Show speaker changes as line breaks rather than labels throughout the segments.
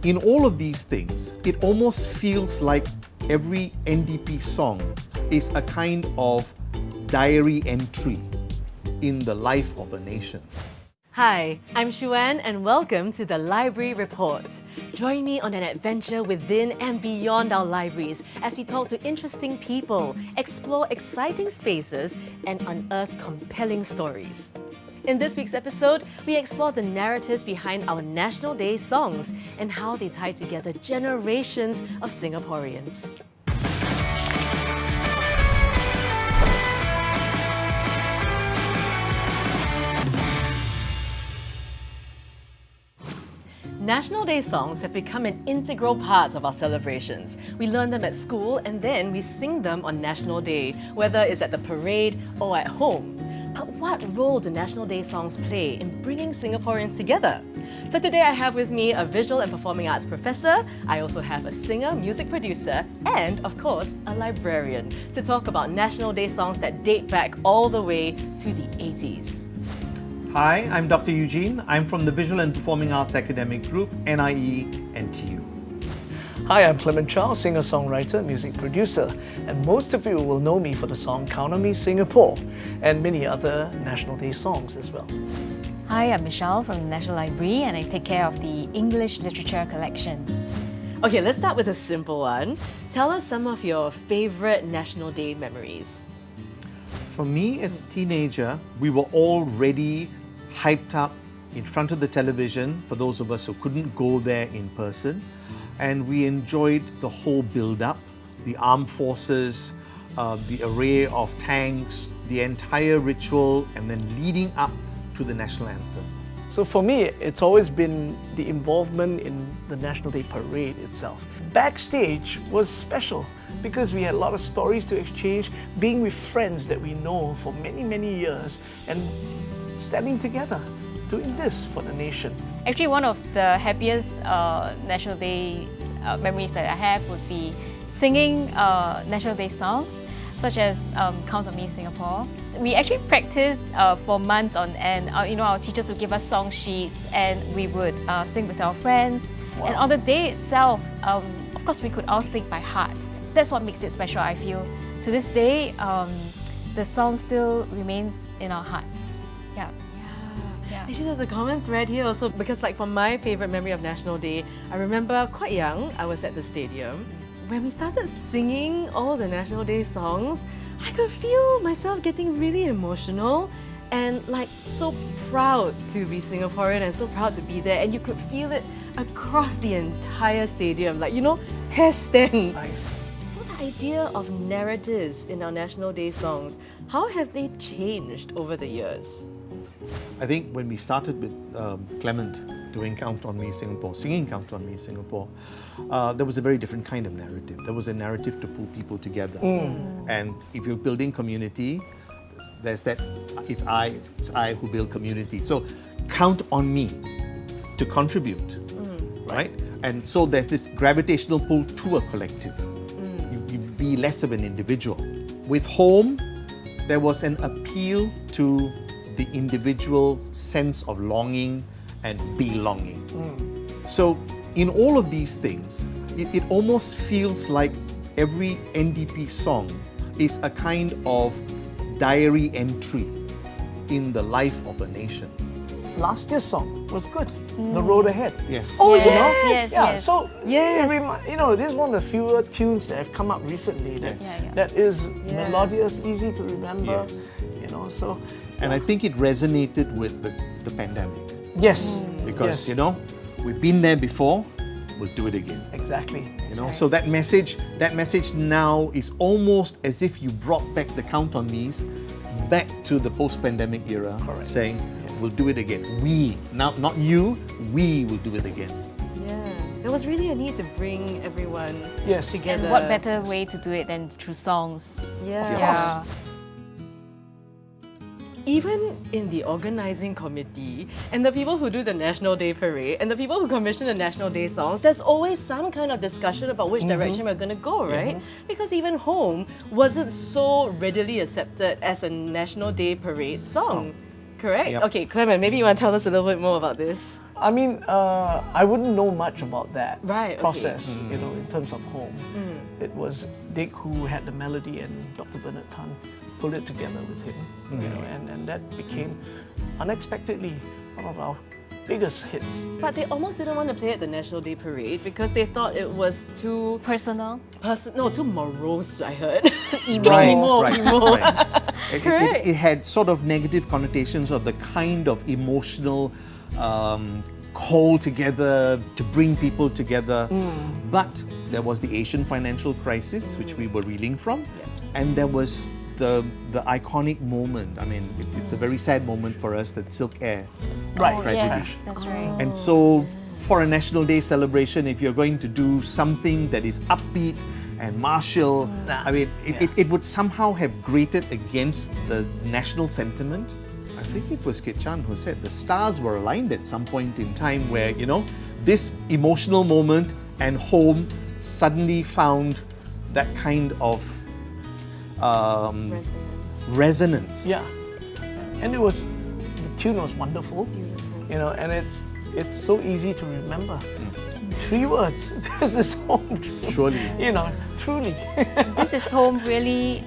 in all of these things, it almost feels like every NDP song is a kind of diary entry in the life of a nation.
Hi, I'm Shuan and welcome to the Library Report. Join me on an adventure within and beyond our libraries as we talk to interesting people, explore exciting spaces and unearth compelling stories. In this week's episode, we explore the narratives behind our National Day songs and how they tie together generations of Singaporeans. National Day songs have become an integral part of our celebrations. We learn them at school and then we sing them on National Day, whether it's at the parade or at home. But what role do National Day songs play in bringing Singaporeans together? So today I have with me a visual and performing arts professor, I also have a singer, music producer, and of course, a librarian to talk about National Day songs that date back all the way to the 80s.
Hi, I'm Dr. Eugene. I'm from the Visual and Performing Arts Academic Group, NIE NTU.
Hi, I'm Clement Chow, singer-songwriter, music producer, and most of you will know me for the song Count on Me Singapore and many other National Day songs as well.
Hi, I'm Michelle from the National Library and I take care of the English Literature collection.
Okay, let's start with a simple one. Tell us some of your favourite National Day memories.
For me as a teenager, we were already hyped up in front of the television, for those of us who couldn't go there in person, and we enjoyed the whole build-up, the armed forces, the array of tanks, the entire ritual, and then leading up to the national anthem.
So for me, it's always been the involvement in the National Day parade itself. Backstage was special because we had a lot of stories to exchange, being with friends that we know for many, many years and standing together, doing this for the nation.
Actually, one of the happiest National Day memories that I have would be singing National Day songs, such as Count on Me Singapore. We actually practiced for months on end. Our teachers would give us song sheets and we would sing with our friends.
Wow.
And on the day itself, of course, we could all sing by heart. That's what makes it special, I feel. To this day, the song still remains in our hearts. Yeah.
Actually, there's a common thread here also because for my favourite memory of National Day, I remember quite young, I was at the stadium. When we started singing all the National Day songs, I could feel myself getting really emotional and so proud to be Singaporean and so proud to be there, and you could feel it across the entire stadium, hair stand.
Nice.
So the idea of narratives in our National Day songs, how have they changed over the years?
I think when we started with Clement doing Count on Me Singapore, singing Count on Me Singapore, there was a very different kind of narrative. There was a narrative to pull people together. And if you're building community, there's that, it's I who build community. So count on me to contribute, right? And so there's this gravitational pull to a collective. You be less of an individual. With home, there was an appeal to the individual sense of longing and belonging. So in all of these things, it almost feels like every NDP song is a kind of diary entry in the life of a nation.
Last year's song was good, The Road Ahead.
Yes.
Oh,
Yes.
yes!
So
Yes.
this is one of the fewer tunes that have come up recently that is melodious, easy to remember.
Yes.
And
I think it resonated with the pandemic.
yes,
Because,
yes,
we've been there before, we'll do it again.
exactly.
So that message now is almost as if you brought back the Count on Me's back to the post-pandemic era, saying, we'll do it again. We, now not you, we will do it again.
Yeah, there was really a need to bring everyone together.
And what better way to do it than through songs?
Yeah. Even in the organising committee and the people who do the National Day Parade and the people who commission the National Day songs, there's always some kind of discussion about which direction we're going to go, right? Because even Home wasn't so readily accepted as a National Day Parade song. Correct?
Yep.
Okay, Clement, maybe you want to tell us a little bit more about this.
I mean, I wouldn't know much about that
Right, okay.
process, in terms of home. It was Dick who had the melody and Dr. Bernard Tan pulled it together with him, and that became unexpectedly one of our biggest hits.
But they almost didn't want to play at the National Day Parade because they thought it was too
Personal.
too morose, I heard.
Too emo.
Emo. Correct.
It had sort of negative connotations of the kind of emotional call together to bring people together. But there was the Asian financial crisis, which we were reeling from, and there was the iconic moment. I mean, it's a very sad moment for us, that Silk Air
Right.
tragedy.
Yes, that's right.
And so, for a National Day celebration, if you're going to do something that is upbeat and martial, I mean, it would somehow have grated against the national sentiment. I think it was Kit Chan who said the stars were aligned at some point in time where, this emotional moment and home suddenly found that kind of resonance.
Yeah, and the tune was wonderful, and it's so easy to remember. 3 words. This is home.
Surely.
Truly.
This is home really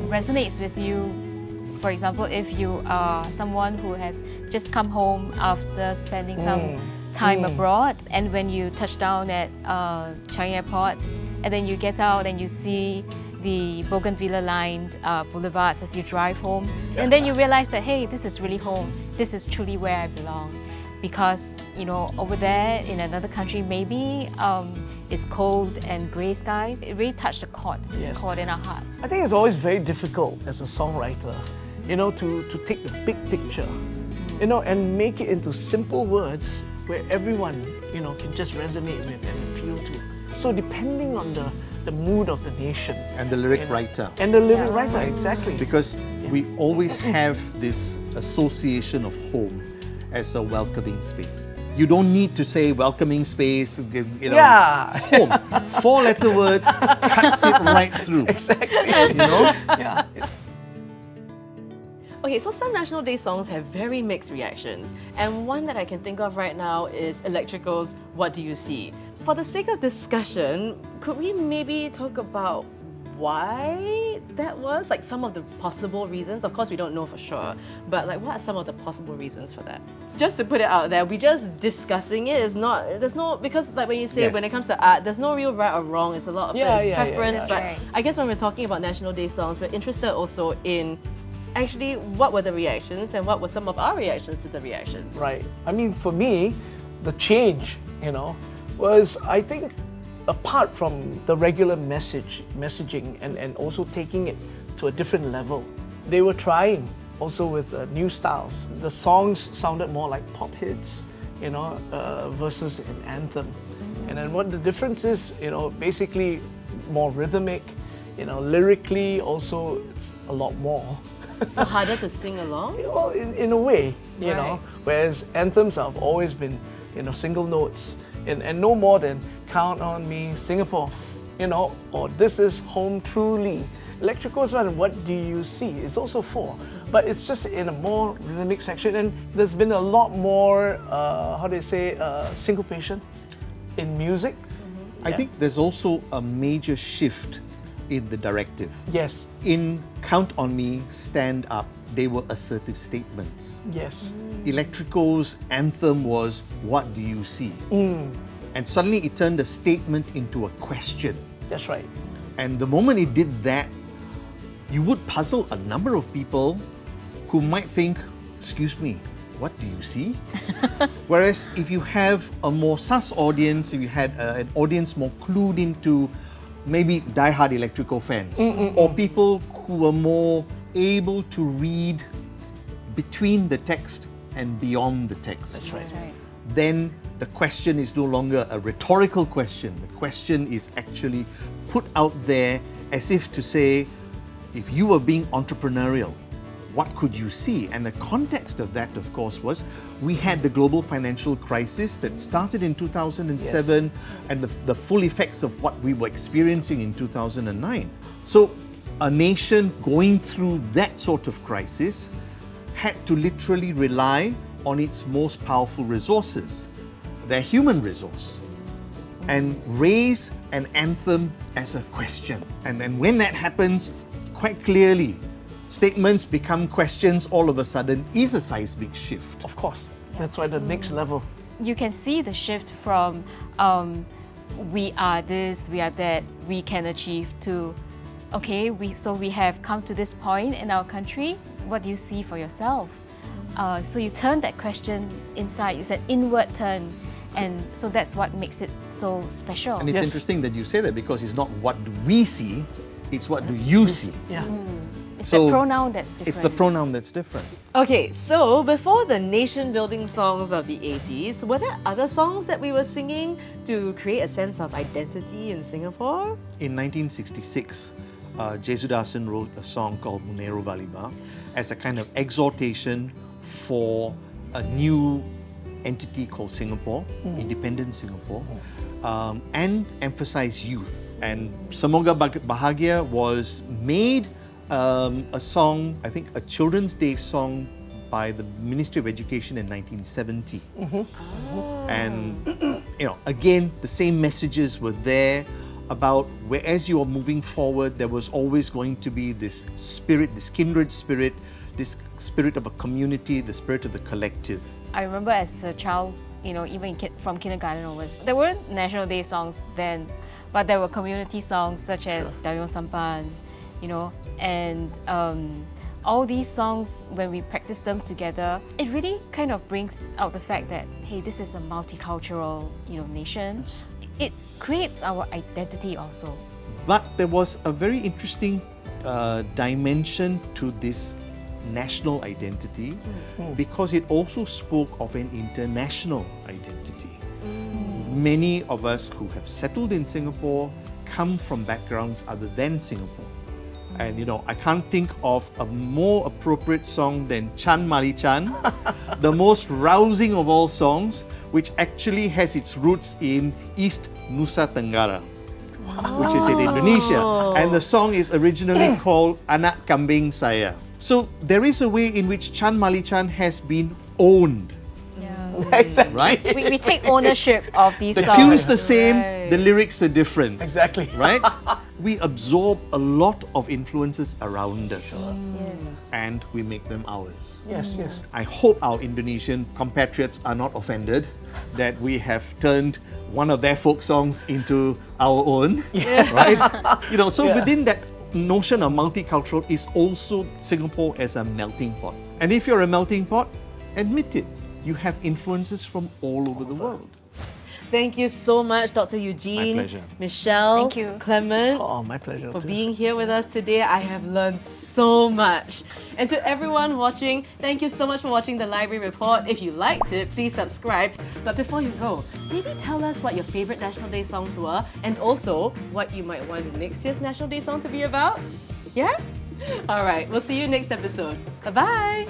resonates with you. For example, if you are someone who has just come home after spending some time abroad, and when you touch down at Changi Airport, and then you get out and you see the bougainvillea-lined boulevards as you drive home, and then you realize that, hey, this is really home. This is truly where I belong. Because, over there in another country, maybe it's cold and grey skies. It really touched the chord in our hearts.
I think it's always very difficult as a songwriter, to take the big picture, and make it into simple words where everyone, can just resonate with and appeal to. So depending on the mood of the nation.
And the lyric writer.
And the lyric writer, exactly.
Because we always have this association of home as a welcoming space. You don't need to say welcoming space, home. 4-letter word cuts it right through.
Exactly. Yeah.
Okay, so some National Day songs have very mixed reactions, and one that I can think of right now is Electrico's What Do You See? For the sake of discussion, could we maybe talk about why that was? Like some of the possible reasons. Of course, we don't know for sure, but like what are some of the possible reasons for that? Just to put it out there, we just discussing it is not, there's no, because like when you say when it comes to art, there's no real right or wrong, it's a lot of preference,
That's
but
right.
I guess when we're talking about National Day songs, we're interested also in actually what were the reactions and what were some of our reactions to the reactions.
Right. I mean, for me, the change, was, I think, apart from the regular messaging and also taking it to a different level. They were trying also with new styles. The songs sounded more like pop hits, versus an anthem. And then what the difference is, basically more rhythmic, lyrically also it's a lot more.
So harder to sing along?
Well, in a way,
Right.
whereas anthems have always been, single notes and no more than Count on Me, Singapore, or This Is Home Truly. Electrico's one, What Do You See? It's also 4, but it's just in a more rhythmic section, and there's been a lot more, syncopation in music.
I think there's also a major shift in the directive.
Yes,
In Count on Me, Stand Up, they were assertive statements.
yes.
Electrico's anthem was, What Do You See? And suddenly it turned a statement into a question.
That's right.
And the moment it did that, you would puzzle a number of people who might think, excuse me, what do you see? Whereas if you have a more sus audience, if you had an audience more clued into maybe diehard Electrico fans, or people who were more able to read between the text and beyond the text,
That's right.
That's right.
then the question is no longer a rhetorical question. The question is actually put out there as if to say, if you were being entrepreneurial, what could you see? And the context of that, of course, was we had the global financial crisis that started in 2007 and the full effects of what we were experiencing in 2009. So a nation going through that sort of crisis had to literally rely on its most powerful resources, their human resource and raise an anthem as a question. And when that happens, quite clearly, statements become questions all of a sudden is a seismic shift.
Of course. That's why the next level.
You can see the shift from we are this, we are that, we can achieve to, okay, we have come to this point in our country. What do you see for yourself? So you turn that question inside. It's an inward turn. And so that's what makes it so special.
And it's
Yes.
interesting that you say that because it's not what do we see, it's what do you see.
Yeah.
It's
So
the pronoun that's different.
It's the pronoun that's different.
Okay, so before the nation-building songs of the 80s, were there other songs that we were singing to create a sense of identity in Singapore?
In 1966, Jesudasan wrote a song called Munero Valiba as a kind of exhortation for a new entity called Singapore, independent Singapore, and emphasized youth. And Semoga Bahagia was made a song, I think a Children's Day song by the Ministry of Education in 1970. And, again, the same messages were there about whereas you are moving forward, there was always going to be this spirit, this kindred spirit, this spirit of a community, the spirit of the collective.
I remember as a child, even from kindergarten onwards, there weren't National Day songs then, but there were community songs such as Dayong Sampan, and all these songs, when we practice them together, it really kind of brings out the fact that, hey, this is a multicultural, nation. It creates our identity also.
But there was a very interesting dimension to this national identity because it also spoke of an international identity. Many of us who have settled in Singapore come from backgrounds other than Singapore. And I can't think of a more appropriate song than Chan Mali Chan, the most rousing of all songs, which actually has its roots in East Nusa Tenggara, which is in Indonesia. And the song is originally called Anak Kambing Saya. So there is a way in which Chan Mali Chan has been owned,
Exactly.
right?
We take ownership of these
The
songs.
tune's the same,
Right.
the lyrics are different.
Exactly.
Right? We absorb a lot of influences around us
Yes.
and we make them ours.
Yes, yes.
I hope our Indonesian compatriots are not offended that we have turned one of their folk songs into our own, right? So
Yeah.
within that notion of multicultural is also Singapore as a melting pot. And if you're a melting pot, admit it. You have influences from all over the world.
Thank you so much, Dr. Eugene,
pleasure.
Michelle,
Thank you.
Clement,
Oh, my pleasure.
for
too.
being here with us today. I have learned so much. And to everyone watching, thank you so much for watching the Library Report. If you liked it, please subscribe. But before you go, maybe tell us what your favorite National Day songs were and also what you might want next year's National Day song to be about. Yeah? All right, we'll see you next episode. Bye-bye.